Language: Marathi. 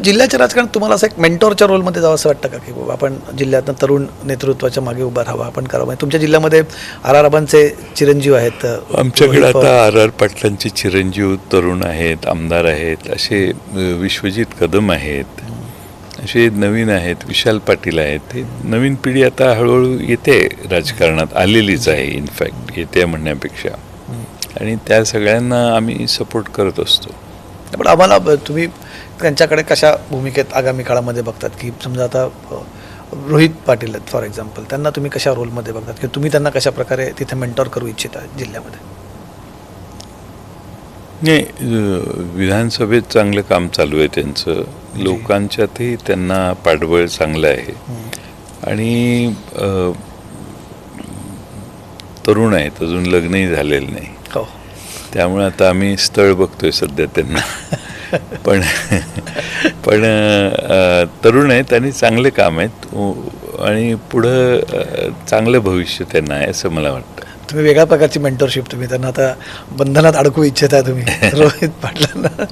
जिल्ह्याच्या राजकारणात तुम्हाला असं एक मेंटॉरच्या रोलमध्ये जावं असं वाटतं का, की बाबा आपण जिल्ह्यातनं तरुण नेतृत्वाच्या मागे उभा राहावा, आपण करावं? म्हणजे तुमच्या जिल्ह्यामध्ये आबांचे चिरंजीव आहेत. आमच्याकडे आता आर पाटलांचे चिरंजीव तरुण आहेत, आमदार आहेत, असे विश्वजित कदम आहेत, असे नवीन आहेत, विशाल पाटील आहेत. ते नवीन पिढी आता हळूहळू येते राजकारणात, आलेलीच आहे इनफॅक्ट, येते म्हणण्यापेक्षा. आणि त्या सगळ्यांना आम्ही सपोर्ट करत असतो. पण आम्हाला तुम्ही त्यांच्याकडे कशा भूमिकेत आगामी काळामध्ये बघतात, की समजा आता रोहित पाटील आहेत फॉर एक्झाम्पल, त्यांना तुम्ही कशा रोलमध्ये बघतात, की तुम्ही त्यांना कशा प्रकारे तिथे मेंटॉर करू इच्छिता जिल्ह्यामध्ये? नाही, विधानसभेत चांगलं काम चालू आहे त्यांचं, लोकांच्यातही त्यांना पाठबळ चांगलं आहे. आणि तरुण आहेत, अजून लग्नही झालेलं नाही. हो. त्यामुळे आता आम्ही स्थळ बघतोय सध्या त्यांना. पण तरुण आहेत आणि चांगले काम आहेत, आणि पुढं चांगलं भविष्य त्यांना आहे असं मला वाटतं. तुम्ही वेगळ्या प्रकारची मेंटरशिप तुम्ही त्यांना आता बंधनात अडकू इच्छिता तुम्ही रोहित पाटलांना?